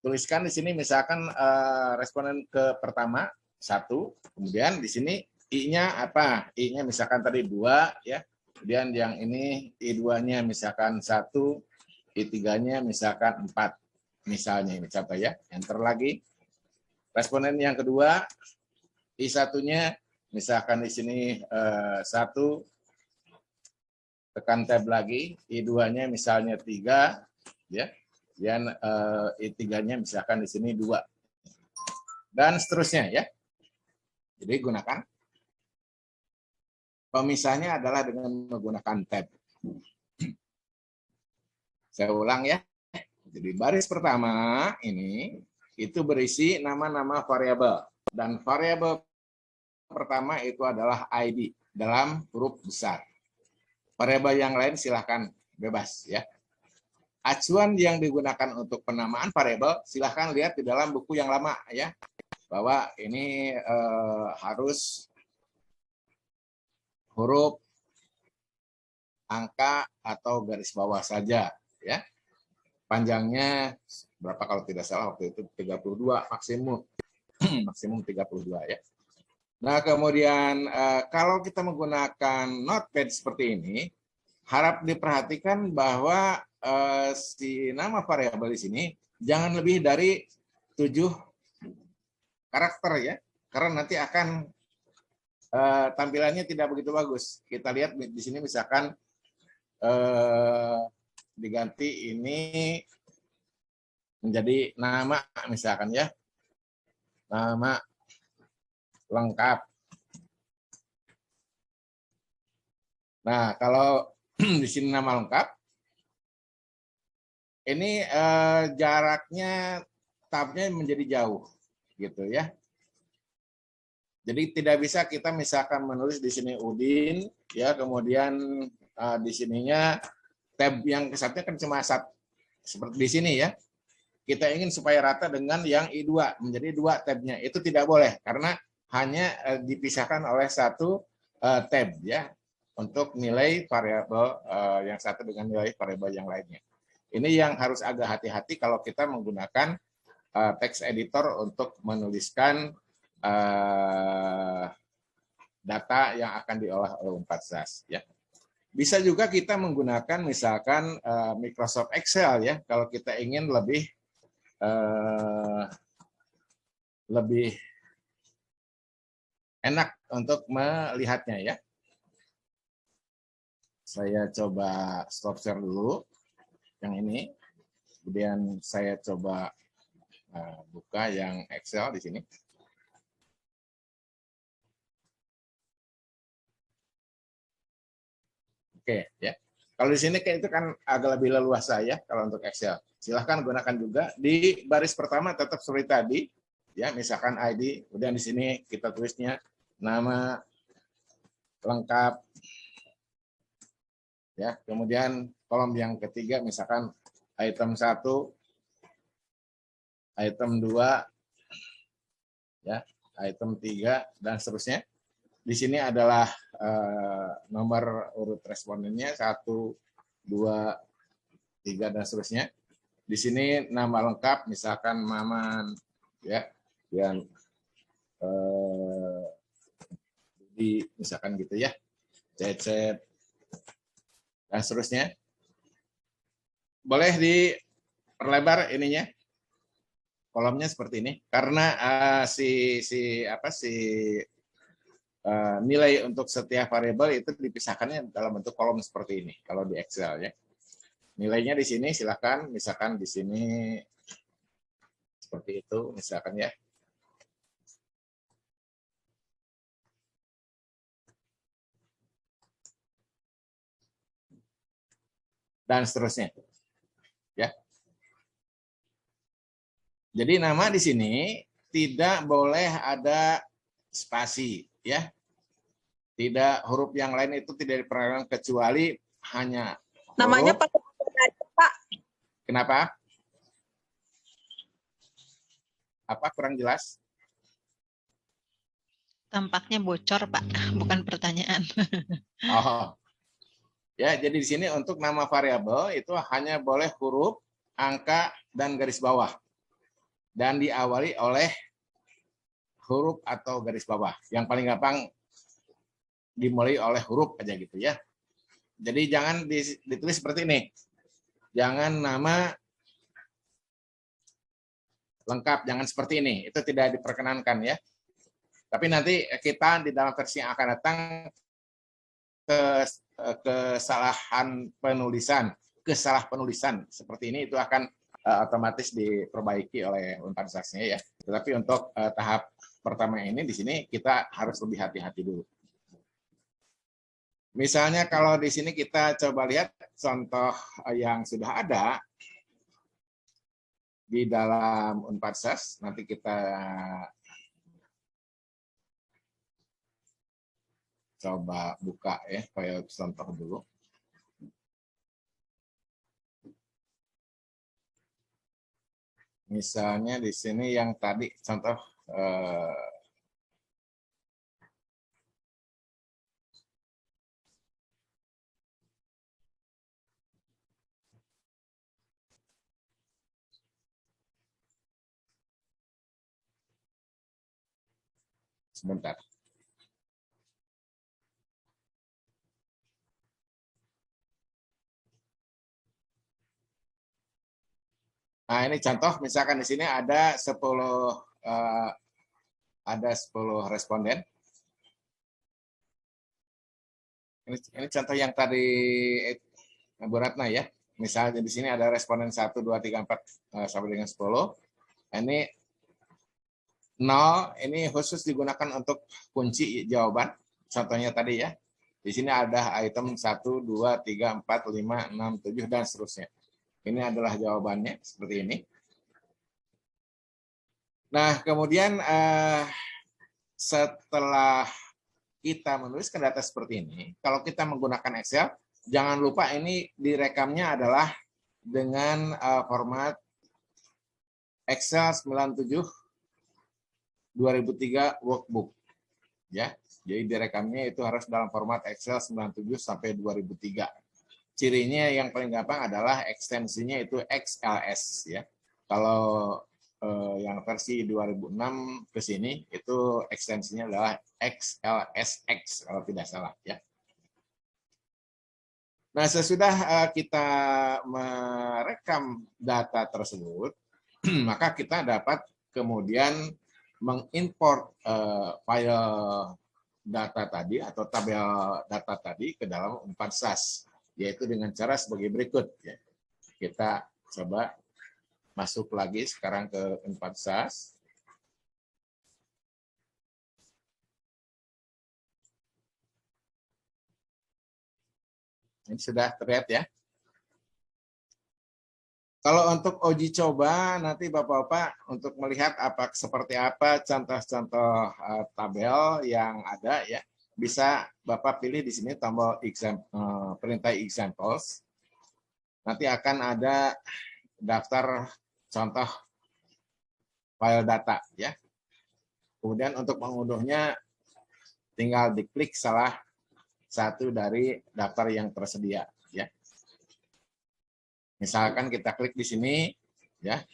tuliskan di sini misalkan responden ke pertama 1, kemudian di sini I-nya apa? I-nya misalkan tadi 2 ya. Kemudian yang ini I2-nya misalkan 1, I3-nya misalkan 4. Misalnya ini contoh ya. Enter lagi. Responden yang kedua I1-nya misalkan di sini 1, tekan tab lagi, I2-nya misalnya 3 ya. Dan I3-nya misalkan di sini 2. Dan seterusnya ya. Jadi gunakan pemisahnya adalah dengan menggunakan tab. Saya ulang ya. Jadi baris pertama ini itu berisi nama-nama variabel dan variabel pertama itu adalah ID dalam huruf besar. Variabel yang lain silahkan bebas ya. Acuan yang digunakan untuk penamaan variabel silahkan lihat di dalam buku yang lama ya. Bahwa ini harus huruf, angka, atau garis bawah saja ya. Panjangnya berapa kalau tidak salah waktu itu 32 maksimum. Maksimum 32 ya. Nah, kemudian kalau kita menggunakan notepad seperti ini, harap diperhatikan bahwa si nama variabel di sini jangan lebih dari 7 karakter ya. Karena nanti akan tampilannya tidak begitu bagus. Kita lihat di sini misalkan diganti ini menjadi nama misalkan ya. Nama lengkap. Nah, kalau di sini nama lengkap, ini jaraknya tabnya menjadi jauh gitu ya. Jadi tidak bisa kita misalkan menulis di sini Udin ya, kemudian di sininya tab yang kesatnya kan cuma seperti di sini ya. Kita ingin supaya rata dengan yang I2 menjadi 2 tabnya. Itu tidak boleh karena hanya dipisahkan oleh 1 tab ya untuk nilai variabel yang satu dengan nilai variabel yang lainnya. Ini yang harus agak hati-hati kalau kita menggunakan text editor untuk menuliskan data yang akan diolah oleh Unpad SAS ya. Bisa juga kita menggunakan misalkan Microsoft Excel ya kalau kita ingin lebih enak untuk melihatnya ya. Saya coba stop share dulu yang ini. Kemudian saya coba buka yang Excel di sini. Oke ya. Kalau di sini itu kan agak lebih leluasa ya kalau untuk Excel. Silahkan gunakan juga di baris pertama tetap seperti tadi ya, misalkan ID, kemudian di sini kita tulisnya nama lengkap ya. Kemudian kolom yang ketiga misalkan item 1, item 2 ya, item 3 dan seterusnya. Di sini adalah nomor urut respondennya 1, 2, 3 dan seterusnya. Di sini nama lengkap misalkan Maman ya, dan di misalkan gitu ya, Cecep dan seterusnya. Boleh diperlebar ininya kolomnya seperti ini karena nilai untuk setiap variabel itu dipisahkannya dalam bentuk kolom seperti ini kalau di Excel ya. Nilainya di sini silakan misalkan di sini seperti itu misalkan ya. Dan seterusnya. Ya. Jadi nama di sini tidak boleh ada spasi ya. Tidak, huruf yang lain itu tidak diperkenankan kecuali hanya huruf. Namanya Pak. Kenapa? Apa kurang jelas? Tampaknya bocor, Pak, bukan pertanyaan. Oh. Ya, jadi di sini untuk nama variabel itu hanya boleh huruf, angka, dan garis bawah. dan diawali oleh huruf atau garis bawah. Yang paling gampang dimulai oleh huruf aja gitu ya. Jadi jangan ditulis seperti ini. Jangan nama lengkap, jangan seperti ini. Itu tidak diperkenankan ya. Tapi nanti kita di dalam versi yang akan datang kesalah penulisan seperti ini itu akan otomatis diperbaiki oleh Unpad Saksnya ya. Tetapi untuk tahap pertama ini di sini kita harus lebih hati-hati dulu. Misalnya kalau di sini kita coba lihat contoh yang sudah ada di dalam Unpad Saks, nanti kita coba buka ya file contoh dulu. Misalnya di sini yang tadi contoh sebentar. Nah, ini contoh misalkan di sini ada 10 responden. Ini contoh yang tadi Bu Ratna ya. Misalnya di sini ada responden 1 2 3 4 sampai dengan 10. Ini 0 ini khusus digunakan untuk kunci jawaban. Contohnya tadi ya. Di sini ada item 1 2 3 4 5 6 7 dan seterusnya. Ini adalah jawabannya seperti ini. Nah, kemudian setelah kita menuliskan data seperti ini, kalau kita menggunakan Excel, jangan lupa ini direkamnya adalah dengan format Excel 97 2003 workbook. Ya, jadi direkamnya itu harus dalam format Excel 97 sampai 2003. Cirinya yang paling gampang adalah ekstensinya itu XLS ya. Kalau yang versi 2006 ke sini itu ekstensinya adalah XLSX kalau tidak salah ya. Nah, sesudah kita merekam data tersebut, maka kita dapat kemudian mengimport file data tadi atau tabel data tadi ke dalam Unpad Saks, yaitu dengan cara sebagai berikut. Ya. Kita coba masuk lagi sekarang ke Unpad Saks. Ini sudah terlihat ya. Kalau untuk uji coba nanti Bapak-Bapak untuk melihat seperti apa contoh-contoh tabel yang ada ya, bisa Bapak pilih di sini tombol perintah examples. Nanti akan ada daftar contoh file data ya. Kemudian untuk mengunduhnya tinggal diklik salah satu dari daftar yang tersedia ya. Misalkan kita klik di sini, ya,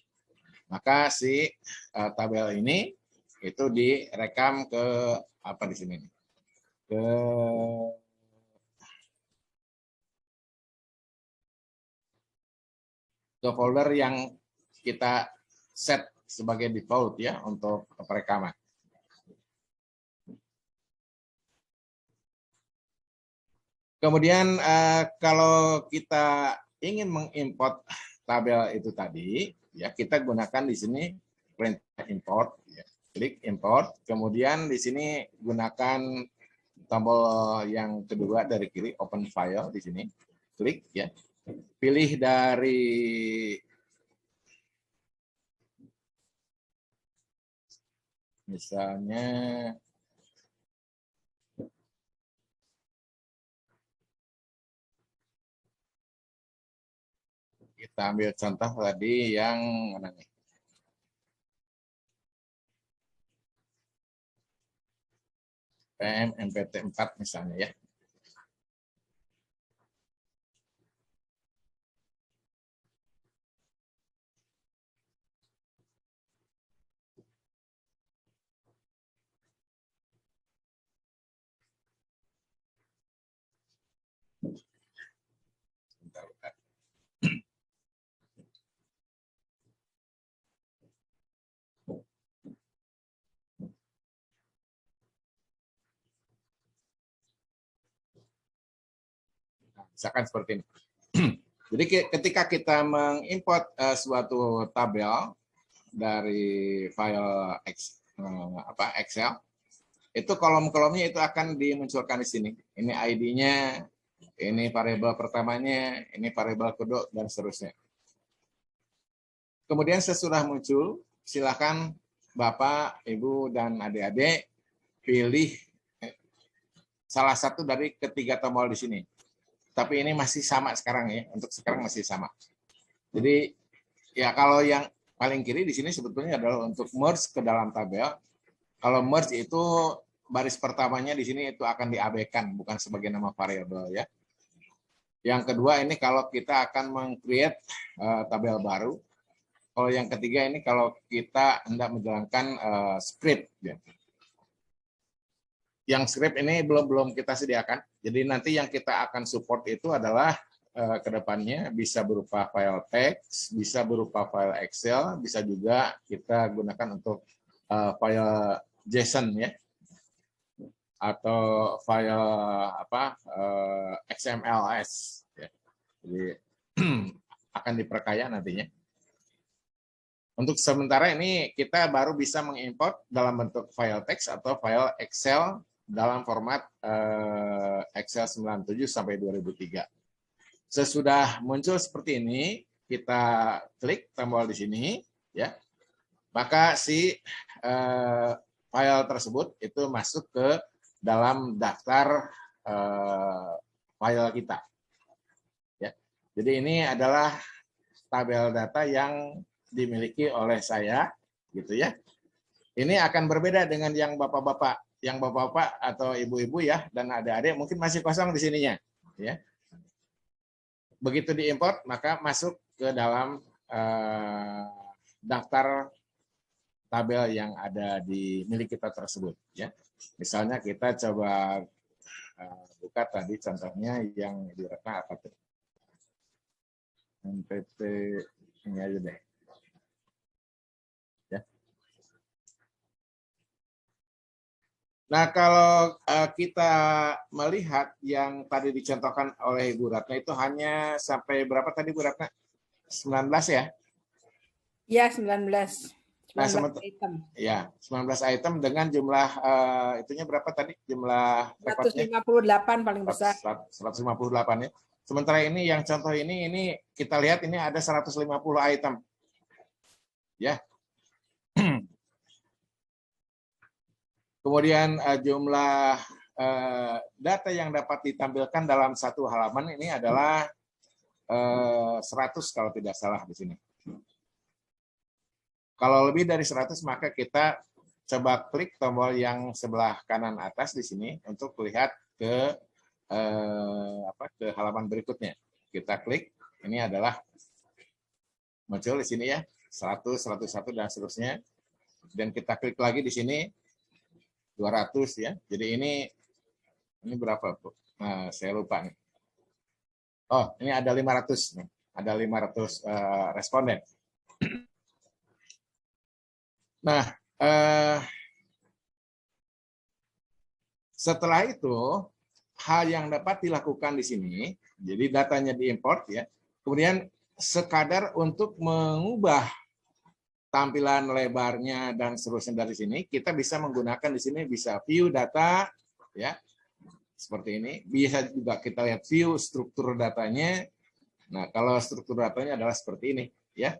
maka si tabel ini itu direkam ke apa di sini? Ke folder yang kita set sebagai default ya untuk perekaman. Kemudian kalau kita ingin mengimport tabel itu tadi, ya kita gunakan di sini perintah import, ya. Klik import, kemudian di sini gunakan tombol yang kedua dari kiri, open file di sini, klik ya, pilih dari misalnya kita ambil contoh tadi yang mana nih? PM MPT 4 misalnya ya. Misalkan seperti ini. Jadi ketika kita mengimport suatu tabel dari file Excel, itu kolom-kolomnya itu akan dimunculkan di sini. Ini ID-nya, ini variabel pertamanya, ini variabel kedua, dan seterusnya. Kemudian sesudah muncul, silakan Bapak, Ibu, dan adik-adik pilih salah satu dari ketiga tombol di sini. Tapi ini masih sama sekarang ya, untuk sekarang masih sama. Jadi ya kalau yang paling kiri di sini sebetulnya adalah untuk merge ke dalam tabel. Kalau merge itu baris pertamanya di sini itu akan diabaikan, bukan sebagai nama variabel ya. Yang kedua ini kalau kita akan meng-create tabel baru. Kalau yang ketiga ini kalau kita hendak menjalankan script. Ya. Yang script ini belum kita sediakan. Jadi nanti yang kita akan support itu adalah ke depannya bisa berupa file text, bisa berupa file Excel, bisa juga kita gunakan untuk file JSON ya, atau file XMLS. Ya. Jadi akan diperkaya nantinya. Untuk sementara ini kita baru bisa mengimport dalam bentuk file text atau file Excel dalam format Excel 97 sampai 2003. Sesudah muncul seperti ini, kita klik tombol di sini, ya, maka si file tersebut itu masuk ke dalam daftar file kita. Ya. Jadi ini adalah tabel data yang dimiliki oleh saya, gitu ya. Ini akan berbeda dengan yang bapak-bapak. Yang bapak-bapak atau ibu-ibu ya dan adik-adik mungkin masih kosong di sininya ya. Begitu diimport maka masuk ke dalam daftar tabel yang ada di milik kita tersebut ya. Misalnya kita coba buka tadi contohnya yang di Ratna apa tuh? NTT ini aja deh. Nah, kalau kita melihat yang tadi dicontohkan oleh Ibu Ratna itu hanya sampai berapa tadi Bu Ratna? 19 ya? Ya, 19. 19 item. Ya, 19 item dengan jumlah itunya berapa tadi? Jumlah rekodnya? 158 paling besar. 158 ya. Sementara ini yang contoh ini kita lihat ini ada 150 item. Ya. Kemudian jumlah data yang dapat ditampilkan dalam satu halaman ini adalah 100 kalau tidak salah di sini. Kalau lebih dari 100 maka kita coba klik tombol yang sebelah kanan atas di sini untuk lihat ke halaman berikutnya. Kita klik, ini adalah muncul di sini ya, 100, 101 dan seterusnya. Dan kita klik lagi di sini 200 ya. Jadi ini berapa, Bu? Nah, saya lupa nih. Oh, ini ada 500 nih. Ada 500 responden. Nah, setelah itu hal yang dapat dilakukan di sini, jadi datanya diimport ya. Kemudian sekadar untuk mengubah tampilan lebarnya dan seterusnya dari sini, kita bisa menggunakan di sini bisa view data ya. Seperti ini. Bisa juga kita lihat view struktur datanya. Nah, kalau struktur datanya adalah seperti ini ya.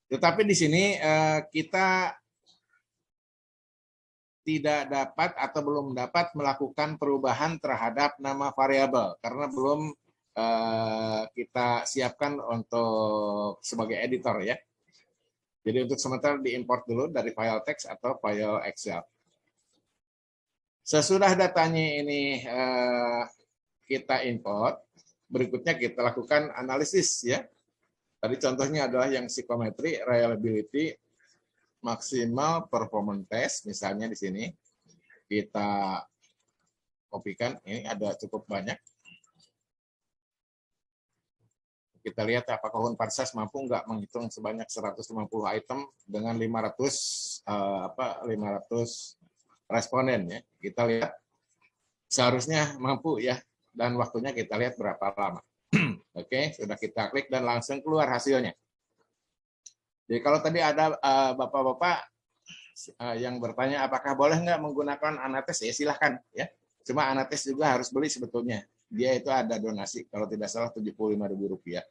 Tetapi di sini kita tidak dapat atau belum dapat melakukan perubahan terhadap nama variabel karena belum kita siapkan untuk sebagai editor ya. Jadi untuk sementara diimport dulu dari file text atau file Excel. Sesudah datanya ini kita import, berikutnya kita lakukan analisis ya. Tadi contohnya adalah yang psikometri, reliability, maksimal performance test, misalnya di sini kita kopikan. Ini ada cukup banyak. Kita lihat apakah Unparsas mampu nggak menghitung sebanyak 150 item dengan 500 responden ya. Kita lihat seharusnya mampu ya, dan waktunya kita lihat berapa lama. Oke, sudah kita klik dan langsung keluar hasilnya. Jadi kalau tadi ada bapak-bapak yang bertanya apakah boleh nggak menggunakan Anates, ya silahkan ya. Cuma Anates juga harus beli sebetulnya. Dia itu ada donasi kalau tidak salah Rp75.000.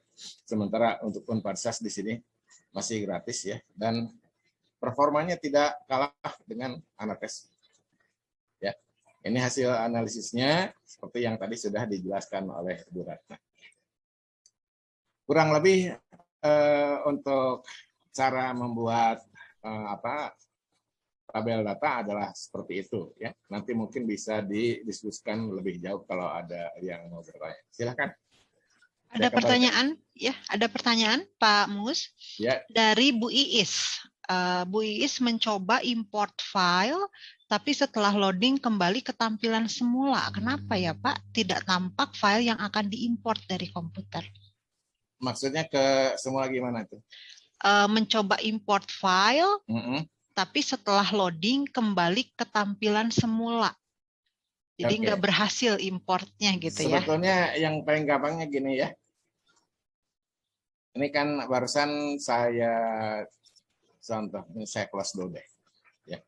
Sementara untuk Unparsas di sini masih gratis ya, dan performanya tidak kalah dengan Anates. Ya. Ini hasil analisisnya seperti yang tadi sudah dijelaskan oleh Bu Ratna. Kurang lebih untuk cara membuat tabel data adalah seperti itu ya. Nanti mungkin bisa didiskusikan lebih jauh kalau ada yang mau bertanya. Silakan. Ada pertanyaan ya, ada pertanyaan Pak Mus ya. Dari Bu Iis. Bu Iis mencoba import file, tapi setelah loading kembali ke tampilan semula. Kenapa ya Pak? Tidak tampak file yang akan diimport dari komputer. Maksudnya ke semula gimana tuh? Mencoba import file, tapi setelah loading kembali ke tampilan semula. Jadi nggak berhasil importnya gitu ya. Sebetulnya yang paling gampangnya gini ya. Ini kan barusan saya contoh, ini saya close dulu deh. Ya.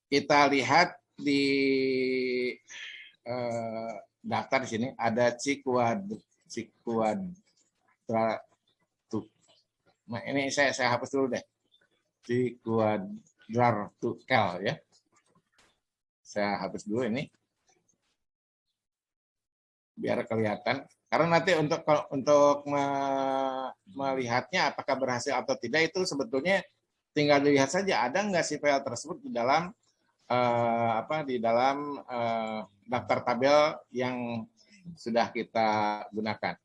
Kita lihat di daftar di sini ada Cikuadra. Nah, ini saya hapus dulu deh. Cikuadrartukel ya. Saya hapus dulu ini. Biar kelihatan. Karena nanti untuk melihatnya apakah berhasil atau tidak itu sebetulnya tinggal dilihat saja ada nggak sih file tersebut di dalam daftar tabel yang sudah kita gunakan.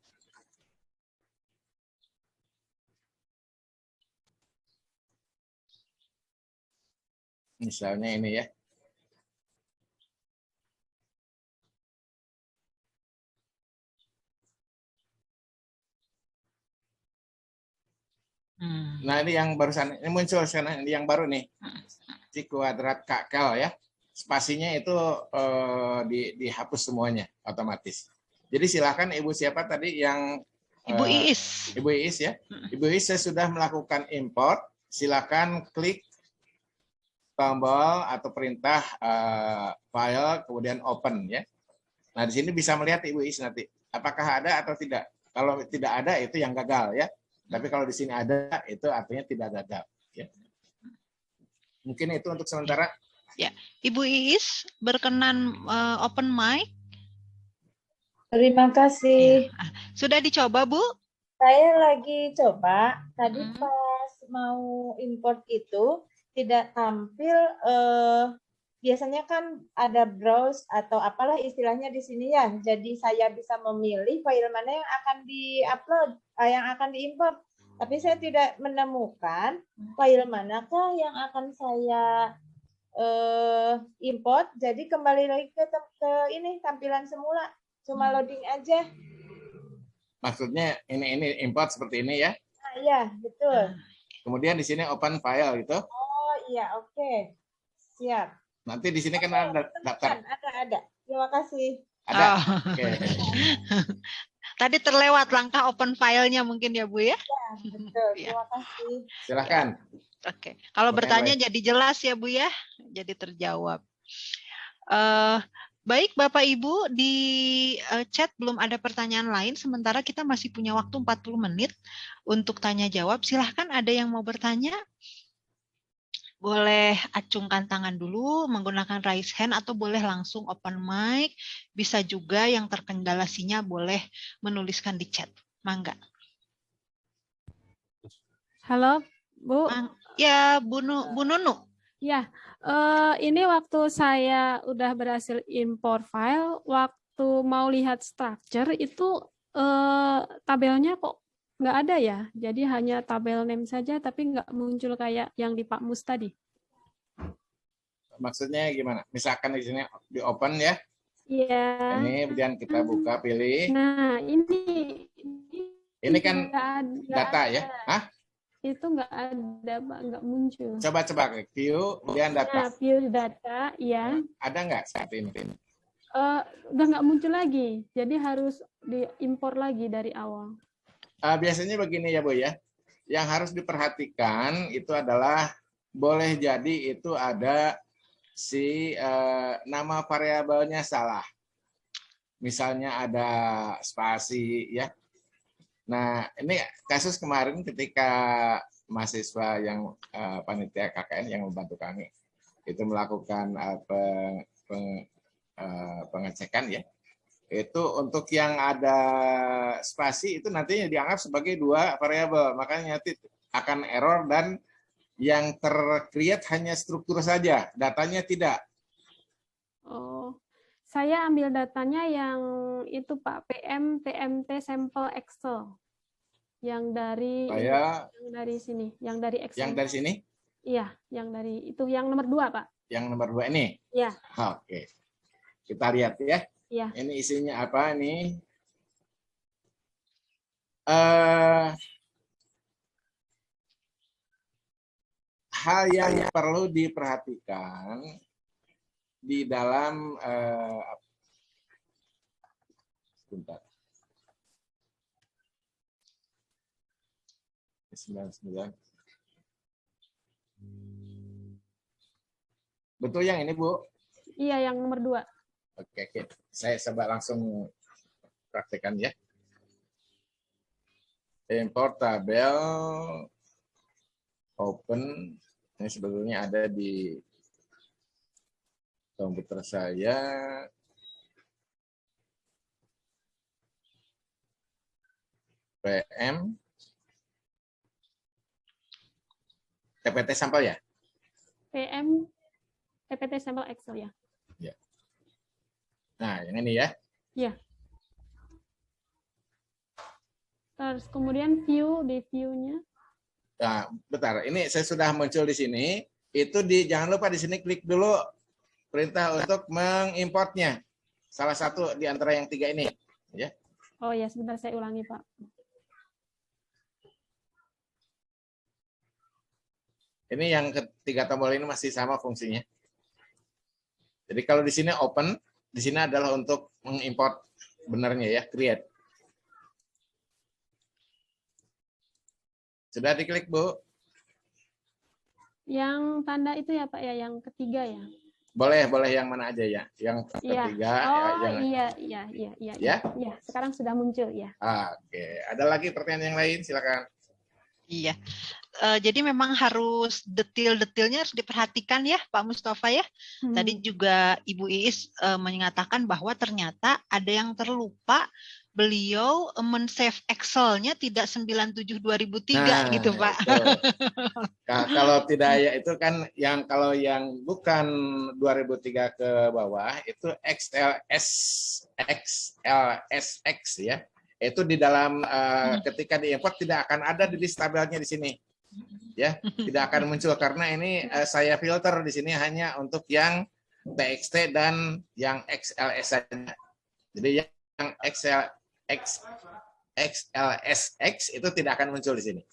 Misalnya ini ya. Nah ini yang barusan ini muncul sekarang, ini yang baru nih, Cikuadrat-KL ya, spasinya itu dihapus semuanya otomatis. Jadi silakan Ibu siapa tadi yang Ibu Iis. Ibu Iis ya, Ibu Iis saya sudah melakukan import, silakan klik tombol atau perintah file kemudian open ya. Nah di sini bisa melihat Ibu Iis nanti apakah ada atau tidak. Kalau tidak ada itu yang gagal ya. Tapi kalau di sini ada, itu artinya tidak gagal. Ya. Mungkin itu untuk sementara. Ya, Ibu Iis berkenan open mic. Terima kasih. Ya. Sudah dicoba, Bu? Saya lagi coba. Tadi pas mau import itu tidak tampil. Biasanya kan ada browse atau apalah istilahnya di sini ya. Jadi saya bisa memilih file mana yang akan di-upload, yang akan diimport. Tapi saya tidak menemukan file manakah yang akan saya import. Jadi kembali lagi ke ini tampilan semula. Cuma loading aja. Maksudnya ini import seperti ini ya? Nah, iya, betul. Kemudian di sini open file gitu. Oh iya, oke. Siap. Nanti di sini kan ada daftar. Ada. Terima kasih. Ada. Oh. Oke. Tadi terlewat langkah open filenya mungkin ya Bu ya? Ya, betul. Terima kasih. Silakan. Oke. Kalau bertanya jadi jelas ya Bu ya? Jadi terjawab. Baik Bapak Ibu, di chat belum ada pertanyaan lain, sementara kita masih punya waktu 40 menit untuk tanya jawab. Silahkan ada yang mau bertanya? Boleh acungkan tangan dulu menggunakan raise hand atau boleh langsung open mic. Bisa juga yang terkendala sinyal boleh menuliskan di chat. Mangga. Halo, Bu. Ya, Bu Nunu. Ya, ini waktu saya udah berhasil import file, waktu mau lihat structure itu tabelnya kok nggak ada ya. Jadi hanya tabel name saja, tapi nggak muncul kayak yang di Pak Mus tadi. maksudnya gimana? Misalkan di sini di open ya. Iya. Ini kemudian kita buka, pilih. Nah, Ini kan nggak data ada. ya. Hah? Itu nggak ada, Pak, nggak muncul. Coba ke view, kemudian data. Nah, view data, ya. Ada nggak seperti ini? Udah nggak muncul lagi, jadi harus diimpor lagi dari awal. Biasanya begini ya, Bu ya. Yang harus diperhatikan itu adalah boleh jadi itu ada si nama variabelnya salah. Misalnya ada spasi ya. Nah, ini kasus kemarin ketika mahasiswa yang panitia KKN yang membantu kami itu melakukan pengecekan ya. Itu untuk yang ada spasi itu nantinya dianggap sebagai dua variabel, makanya nanti akan error dan yang tercreate hanya struktur saja, datanya tidak. Oh, saya ambil datanya yang itu Pak, PMT sampel Excel. Yang dari sini, yang dari Excel. Yang dari sini? Iya, yang dari itu yang nomor 2, Pak. Yang nomor 2 ini? Iya. Oke. Kita lihat ya. Iya. Ini isinya apa nih? Hal yang perlu diperhatikan di dalam sebentar. 99. Betul yang ini, Bu? Iya, yang nomor 2. Oke. Saya coba langsung praktekkan ya. Import tabel open. Ini sebetulnya ada di komputer saya. PM PPT sampel ya? PPT sampel Excel ya. Ya. Nah, yang ini ya. Iya. Terus kemudian di view-nya. Nah, bentar. Ini saya sudah muncul di sini. Itu jangan lupa di sini klik dulu perintah untuk mengimportnya. Salah satu di antara yang 3 ini, ya. Oh ya, sebentar saya ulangi, Pak. Ini yang ketiga tombol ini masih sama fungsinya. Jadi kalau di sini open, di sini adalah untuk mengimport benarnya ya, create. Sudah diklik, Bu? Yang tanda itu ya, Pak ya, yang ketiga ya. Boleh yang mana aja ya. Yang ketiga. Oh ya, iya. Ya? Iya, sekarang sudah muncul ya. Oke, ada lagi pertanyaan yang lain, silakan. Iya. Jadi memang harus detail-detailnya harus diperhatikan ya Pak Mustafa ya. Tadi juga Ibu Iis mengatakan bahwa ternyata ada yang terlupa, beliau men-save Excel-nya tidak 97/2003 gitu Pak. Kalau tidak ya itu kan kalau yang bukan 2003 ke bawah itu XLSX ya. Itu di dalam ketika diimport tidak akan ada di list tabelnya di sini. Ya, tidak akan muncul karena ini saya filter di sini hanya untuk yang TXT dan yang XLS saja. Jadi yang XLSX itu tidak akan muncul di sini.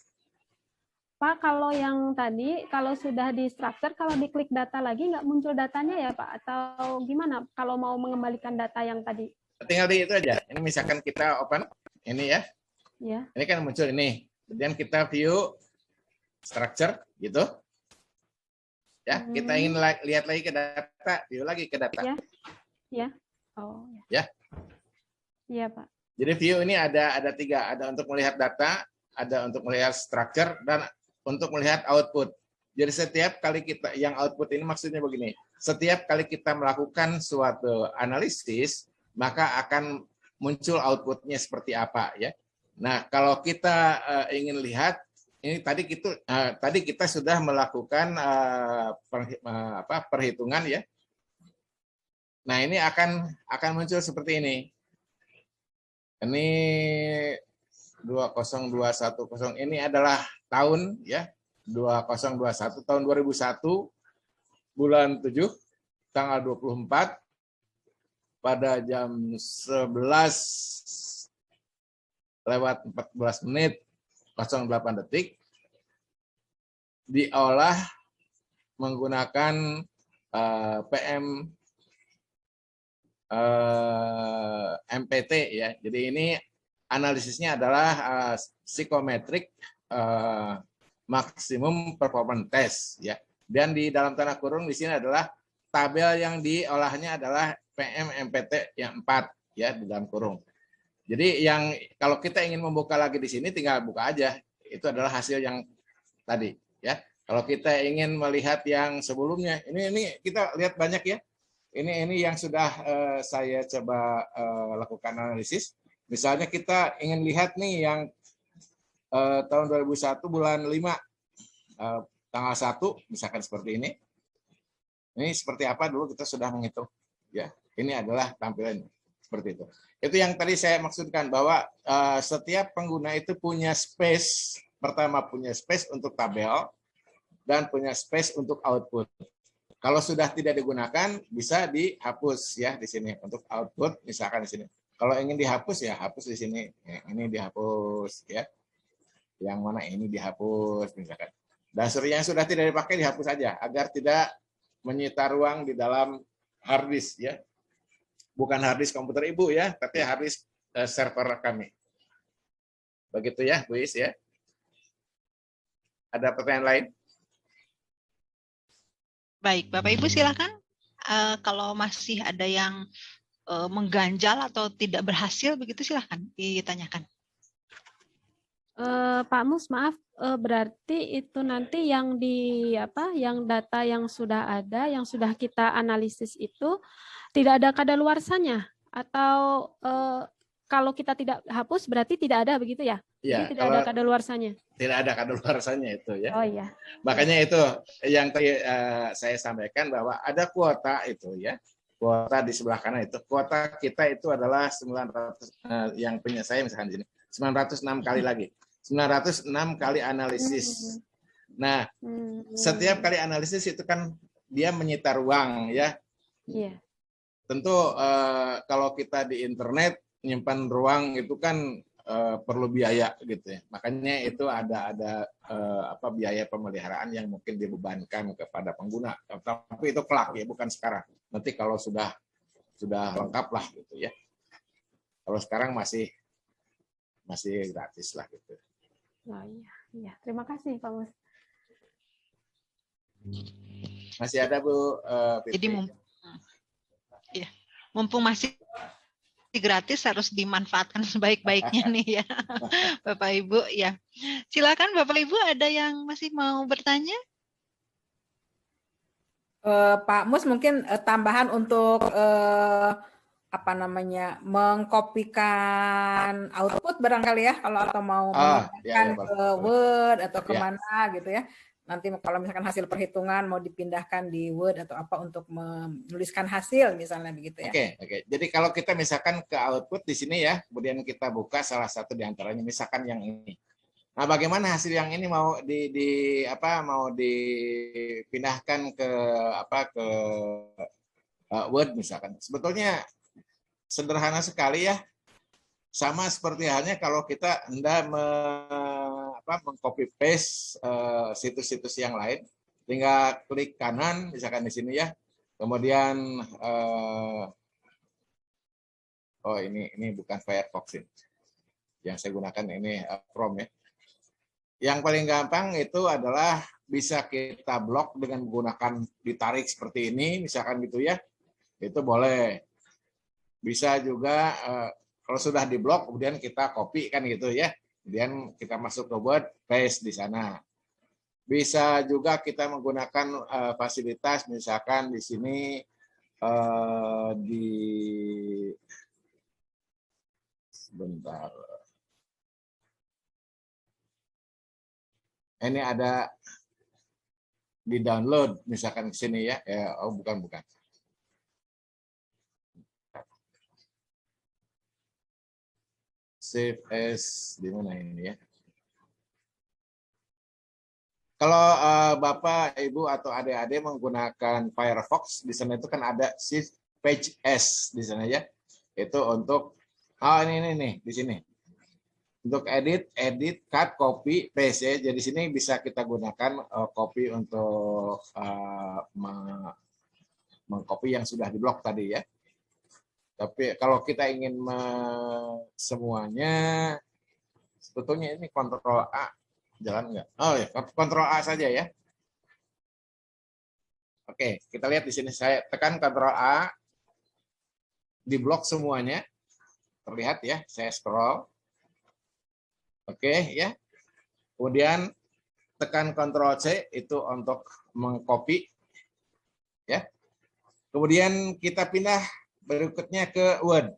Pak, kalau yang tadi, kalau sudah di structure, kalau diklik data lagi nggak muncul datanya ya Pak? Atau gimana kalau mau mengembalikan data yang tadi? Tinggal di itu aja. Ini misalkan kita open, ini ya. Ya. Ini kan muncul ini. Kemudian kita view structure, gitu. Ya, kita ingin lihat lagi ke data, view lagi ke data. Ya. Oh. Ya. Iya Pak. Jadi view ini ada 3, ada untuk melihat data, ada untuk melihat structure, dan untuk melihat output. Jadi setiap kali kita, yang output ini maksudnya begini, setiap kali kita melakukan suatu analisis, maka akan muncul outputnya seperti apa ya. Nah, kalau kita ingin lihat, ini tadi kita sudah melakukan perhitungan ya. Nah, ini akan muncul seperti ini. Ini 20210 ini adalah tahun ya 2021 tahun 2001 bulan 7 tanggal 24 pada jam 11:14 diolah menggunakan PM MPT ya. Jadi ini analisisnya adalah psychometric maximum performance test ya. Dan di dalam tanda kurung di sini adalah tabel yang diolahnya adalah PM MPT yang 4 ya di dalam kurung. Jadi yang kalau kita ingin membuka lagi di sini tinggal buka aja. Itu adalah hasil yang tadi ya. Kalau kita ingin melihat yang sebelumnya, ini kita lihat banyak ya. Ini yang sudah saya coba lakukan analisis. Misalnya kita ingin lihat nih yang tahun 2001 bulan 5 tanggal 1 misalkan seperti ini. Ini seperti apa dulu kita sudah menghitung ya. Ini adalah tampilan seperti itu. Itu yang tadi saya maksudkan bahwa setiap pengguna itu punya space, pertama punya space untuk tabel dan punya space untuk output. Kalau sudah tidak digunakan bisa dihapus ya di sini untuk output misalkan di sini. Kalau ingin dihapus ya hapus di sini. Ini dihapus ya. Yang mana ini dihapus misalkan. Dan yang sudah tidak dipakai dihapus saja agar tidak menyita ruang di dalam hard disk ya. Bukan hard disk komputer Ibu ya, tapi hard disk server kami. Begitu ya, Bu Is ya. Ada pertanyaan lain? Baik, Bapak Ibu silakan. Kalau masih ada yang mengganjal atau tidak berhasil begitu silakan ditanyakan. Pak Mus, maaf, berarti itu nanti yang yang data yang sudah ada, yang sudah kita analisis itu tidak ada kadaluarsanya, atau kalau kita tidak hapus berarti tidak ada begitu ya? Ya, Jadi tidak ada kadaluarsanya. Tidak ada kadaluarsanya itu ya. Oh iya. Makanya itu yang tadi saya sampaikan bahwa ada kuota itu ya. Kuota di sebelah kanan itu. Kuota kita itu adalah 900 yang punya saya misalkan di sini. 906 kali lagi. 906 kali analisis. Nah, setiap kali analisis itu kan dia menyita ruang ya. Iya. Tentu kalau kita di internet nyimpan ruang itu kan perlu biaya gitu ya. Makanya itu ada biaya pemeliharaan yang mungkin dibebankan kepada pengguna. Tapi itu kelak ya, bukan sekarang. Nanti kalau sudah lengkap lah gitu ya. Kalau sekarang masih gratis lah gitu. Oh iya. Terima kasih Pak Mus. Masih ada Bu Jadi mumpung masih gratis harus dimanfaatkan sebaik-baiknya nih ya Bapak Ibu ya. Silakan Bapak Ibu, ada yang masih mau bertanya? Pak Mus mungkin tambahan untuk mengkopikan output barangkali ya kalau atau mau memindahkan ke Word atau kemana gitu ya. Nanti kalau misalkan hasil perhitungan mau dipindahkan di Word atau apa untuk menuliskan hasil misalnya begitu ya. Oke. Jadi kalau kita misalkan ke output di sini ya, kemudian kita buka salah satu di antaranya misalkan yang ini. Nah, bagaimana hasil yang ini mau dipindahkan ke Word misalkan. Sebetulnya sederhana sekali ya. Sama seperti halnya kalau kita hendak mengcopy paste situs-situs yang lain, tinggal klik kanan misalkan di sini ya. Kemudian ini bukan Firefox ini. Yang saya gunakan ini Chrome ya. Yang paling gampang itu adalah bisa kita blok dengan menggunakan ditarik seperti ini misalkan gitu ya. Itu boleh. Bisa juga kalau sudah diblok kemudian kita copy kan gitu ya. Kemudian kita masuk ke Word, paste di sana. Bisa juga kita menggunakan fasilitas misalkan di sini sebentar. Ini ada di download misalkan di sini ya. Bukan. Save as di mana ini ya? Kalau Bapak, Ibu, atau adik-adik menggunakan Firefox, di sana itu kan ada Shift Page S di sana ya. Itu untuk, ini nih, di sini. Untuk edit, cut, copy, paste ya. Jadi sini bisa kita gunakan copy untuk mengcopy yang sudah diblok tadi ya. Tapi kalau kita ingin semuanya, sebetulnya ini Ctrl A jalan nggak? Oh ya, Ctrl A saja ya. Oke, kita lihat di sini saya tekan Ctrl A, diblok semuanya, terlihat ya. Saya scroll. Oke ya. Kemudian tekan Ctrl C itu untuk mengcopy ya. Kemudian kita pindah berikutnya ke Word.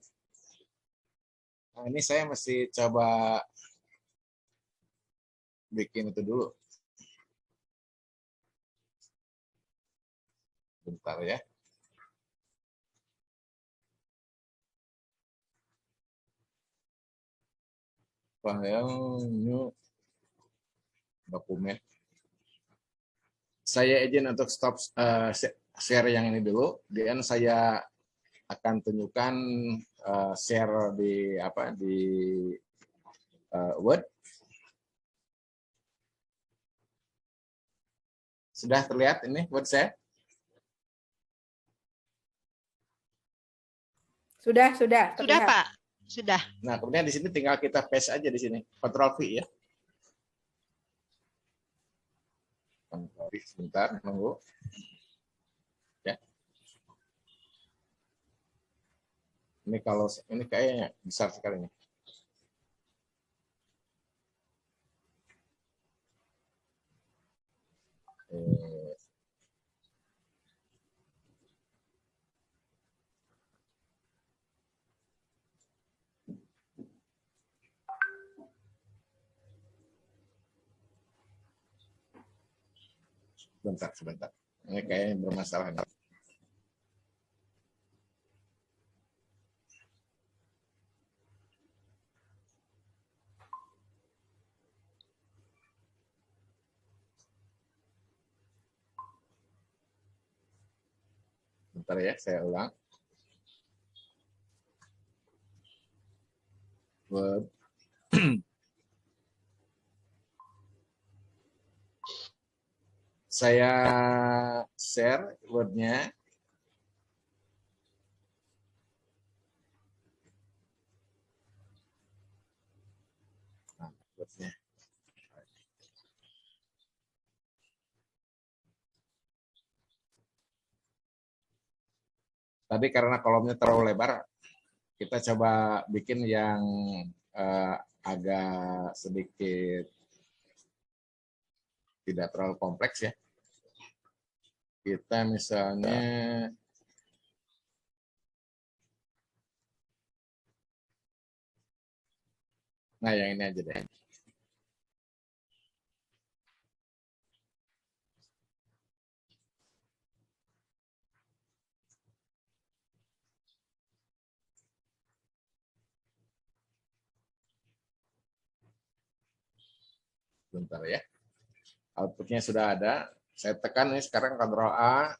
Nah, ini saya mesti coba bikin itu dulu. Bentar ya. New dokumen. Saya izin untuk stop share yang ini dulu. Dan saya akan tunjukkan share di Word. Sudah terlihat ini Word saya? Sudah terlihat. Pak. Sudah. Nah, kemudian di sini tinggal kita paste aja di sini. Ctrl V ya. Ctrl V sebentar, nunggu. Ya. Ini kalau ini kayaknya besar sekali nih. Sebentar. Ini kayaknya bermasalah. Bentar ya, saya ulang. Word. Saya share Word-nya. Nah, Word-nya. Tadi karena kolomnya terlalu lebar, kita coba bikin yang agak sedikit tidak terlalu kompleks ya. Kita misalnya yang ini aja deh. Bentar ya. Outputnya sudah ada. Saya tekan ini sekarang Ctrl A.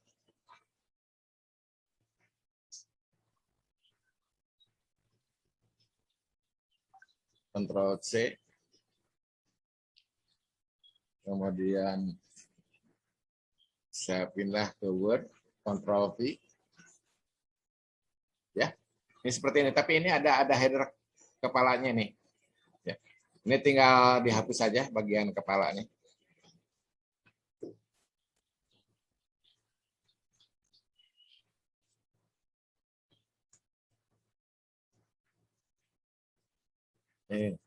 Ctrl C. Kemudian saya pindah ke Word. Ctrl V. Ya. Ini seperti ini. Tapi ini ada header kepalanya nih. Ya. Ini tinggal dihapus saja bagian kepalanya. Ini.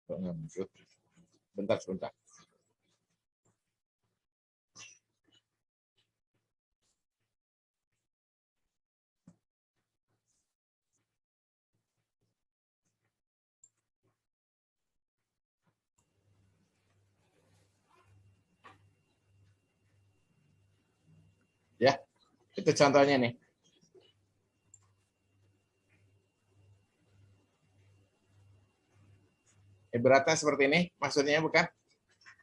Sebentar. Ya, itu contohnya nih. Ibaratnya seperti ini, maksudnya bukan?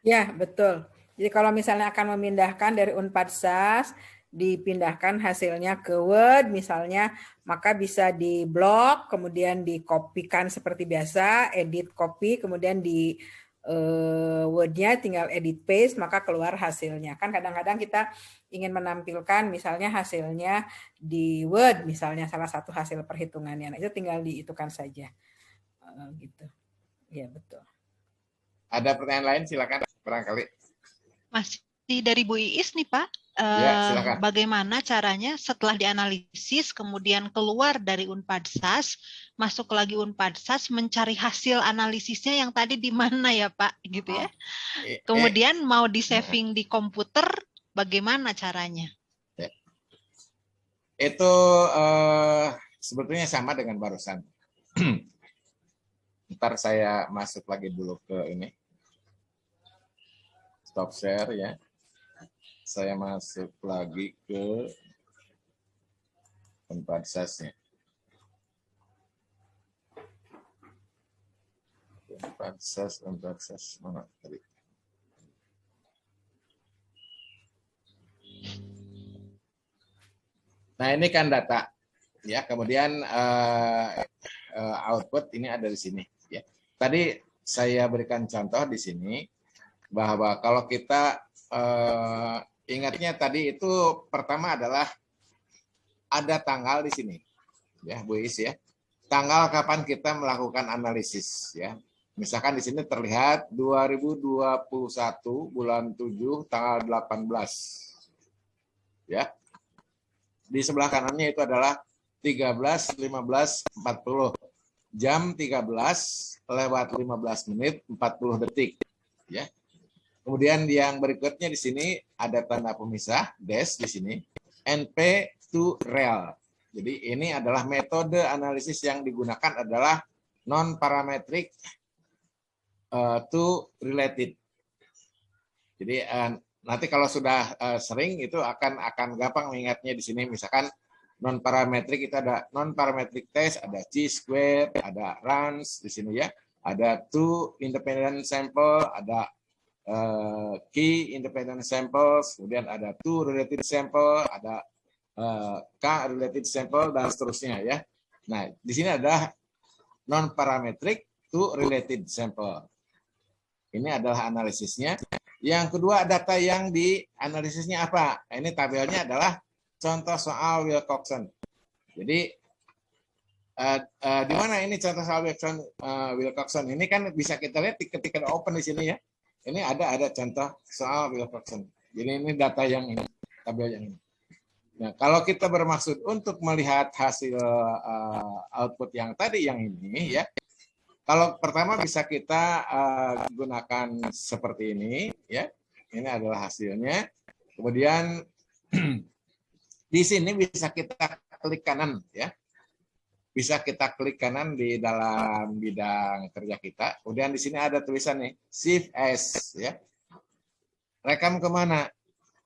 Ya, betul. Jadi kalau misalnya akan memindahkan dari Unpad SAS, dipindahkan hasilnya ke Word misalnya, maka bisa di-blok, kemudian dikopikan seperti biasa, edit copy, kemudian di Word-nya tinggal edit paste, maka keluar hasilnya. Kan kadang-kadang kita ingin menampilkan misalnya hasilnya di Word, misalnya salah satu hasil perhitungannya. Nah, itu tinggal diitukan saja. Gitu. Ya, betul. Ada pertanyaan lain, silakan barangkali. Masih dari Bu Iis nih Pak. Ya, silakan. Bagaimana caranya setelah dianalisis kemudian keluar dari Unpad SAS, masuk lagi Unpad SAS, mencari hasil analisisnya yang tadi di mana ya Pak, gitu ya. Kemudian mau di saving di komputer, bagaimana caranya? Itu sebetulnya sama dengan barusan. Ntar saya masuk lagi dulu ke ini. Stop share ya. Saya masuk lagi ke Unpad SAS-nya. Unpad SAS mana tadi? Nah, ini kan data ya. Kemudian output ini ada di sini ya. Tadi saya berikan contoh di sini bahwa kalau kita ingatnya tadi itu pertama adalah ada tanggal di sini, ya Bu Is ya. Tanggal kapan kita melakukan analisis ya. Misalkan di sini terlihat 2021 bulan 7 tanggal 18. Ya. Di sebelah kanannya itu adalah 13.15.40. Jam 13:15 40 detik, ya. Kemudian yang berikutnya di sini ada tanda pemisah dash di sini, NP to real. Jadi ini adalah metode analisis yang digunakan adalah non parametric to related. Jadi nanti kalau sudah sering itu akan gampang mengingatnya di sini. Misalkan non parametric itu ada non parametric test, ada chi-square, ada runs di sini ya, ada two independent sample, ada key independent samples, kemudian ada two related sample, ada k related sample dan seterusnya ya. Nah di sini ada non parametric to related sample. Ini adalah analisisnya. Yang kedua, data yang dianalisisnya apa? Ini tabelnya adalah contoh soal Wilcoxon. Jadi di mana ini contoh soal Wilcoxon? Ini kan bisa kita lihat ketika open di sini ya. Ini ada contoh soal Wilcoxon. Jadi ini data yang ini, tabel yang ini. Nah, kalau kita bermaksud untuk melihat hasil output yang tadi yang ini ya. Kalau pertama bisa kita gunakan seperti ini ya. Ini adalah hasilnya. Kemudian di sini bisa kita klik kanan ya. Bisa kita klik kanan di dalam bidang kerja kita. Kemudian di sini ada tulisan nih, Shift S ya. Rekam kemana?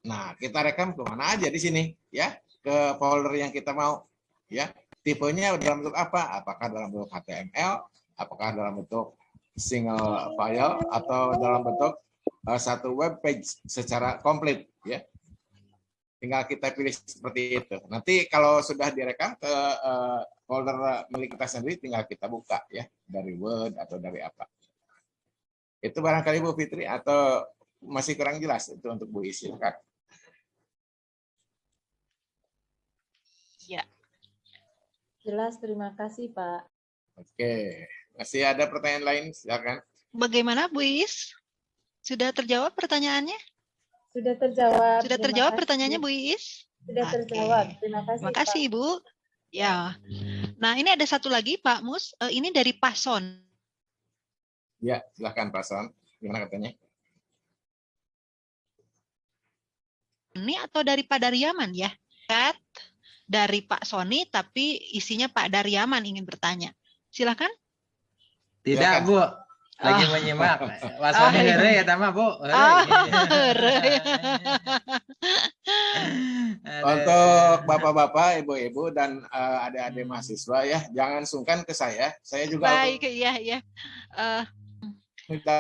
Nah, kita rekam kemana aja di sini ya, ke folder yang kita mau ya. Tipenya dalam bentuk apa? Apakah dalam bentuk HTML, apakah dalam bentuk single file, atau dalam bentuk satu web page secara komplit ya. Tinggal kita pilih seperti itu. Nanti kalau sudah direkam ke folder milik kita sendiri, tinggal kita buka ya dari Word atau dari apa. Itu barangkali Bu Fitri, atau masih kurang jelas itu untuk Bu Is, silakan. Ya. Jelas, terima kasih Pak. Oke, masih ada pertanyaan lain, silakan. Bagaimana Bu Is? Sudah terjawab pertanyaannya? Sudah terjawab. Sudah terjawab pertanyaannya Bu Is? Sudah terjawab. Terima kasih. Terima kasih Ibu. Ya. Nah, ini ada satu lagi Pak Mus. Ini dari Pak Son. Ya, silakan Pak Son. Gimana katanya? Ini atau dari Pak Daryaman ya? Dari Pak Sony, tapi isinya Pak Daryaman ingin bertanya. Silakan. Tidak, Bu. Lagi menyimak. Wasanya heureuy eta mah, Bu. Untuk Bapak-bapak, Ibu-ibu, dan adik-adik mahasiswa ya, jangan sungkan ke saya. Saya juga. Baik, iya.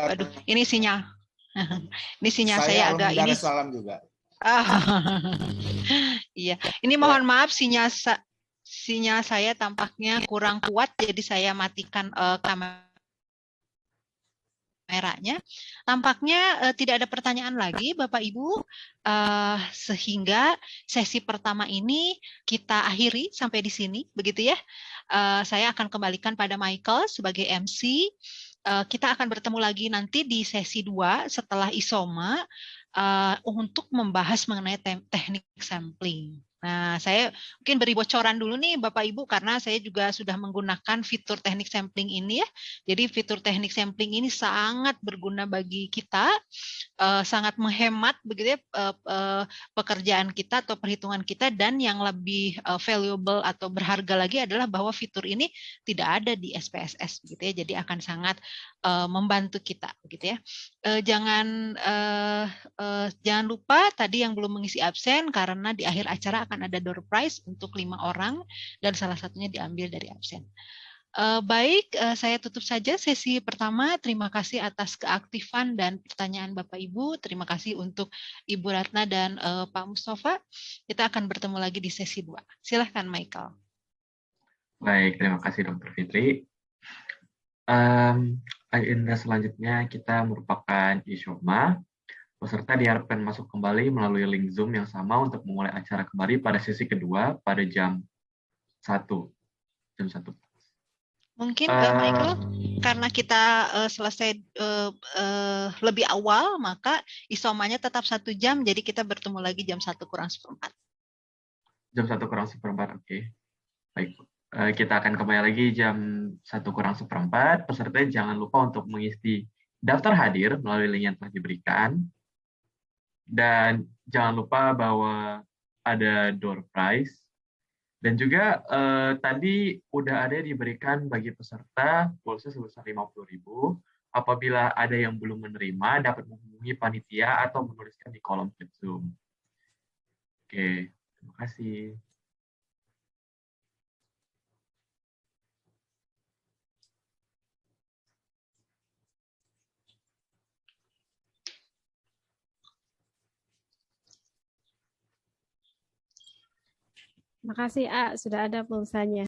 Aduh, ini sinyal. Ini sinyal saya agak ini. Salam juga. Iya, ini mohon maaf sinyal saya tampaknya kurang kuat, jadi saya matikan kameranya. Tampaknya tidak ada pertanyaan lagi, Bapak Ibu, sehingga sesi pertama ini kita akhiri sampai di sini, begitu ya. Saya akan kembalikan pada Michael sebagai MC. Kita akan bertemu lagi nanti di sesi 2 setelah ISOMA untuk membahas mengenai teknik sampling. Nah, saya mungkin beri bocoran dulu nih Bapak Ibu, karena saya juga sudah menggunakan fitur teknik sampling ini ya. Jadi fitur teknik sampling ini sangat berguna bagi kita, sangat menghemat begitu ya pekerjaan kita atau perhitungan kita, dan yang lebih valuable atau berharga lagi adalah bahwa fitur ini tidak ada di SPSS begitu ya. Jadi akan sangat membantu kita begitu ya. Jangan lupa tadi yang belum mengisi absen, karena di akhir acara akan ada door prize untuk 5 orang dan salah satunya diambil dari absen. Baik, saya tutup saja sesi pertama. Terima kasih atas keaktifan dan pertanyaan Bapak Ibu. Terima kasih untuk Ibu Ratna dan Pak Mustafa. Kita akan bertemu lagi di sesi 2. Silahkan Michael. Baik, terima kasih Dr. Fitri. Agenda selanjutnya kita merupakan ISOMA. Peserta diharapkan masuk kembali melalui link Zoom yang sama untuk memulai acara kembali pada sesi kedua pada jam 1. Mungkin Michael, karena kita selesai lebih awal, maka isomanya tetap 1 jam, jadi kita bertemu lagi jam 1:04. Jam 1:04, oke. Baik, kita akan kembali lagi jam 1:04. Peserta jangan lupa untuk mengisi daftar hadir melalui link yang telah diberikan. Dan jangan lupa bahwa ada door prize. Dan juga tadi udah ada diberikan bagi peserta pulsa sebesar 50.000. Apabila ada yang belum menerima, dapat menghubungi panitia atau menuliskan di kolom chat Zoom. Oke, terima kasih. Makasih, A, sudah ada pulsanya.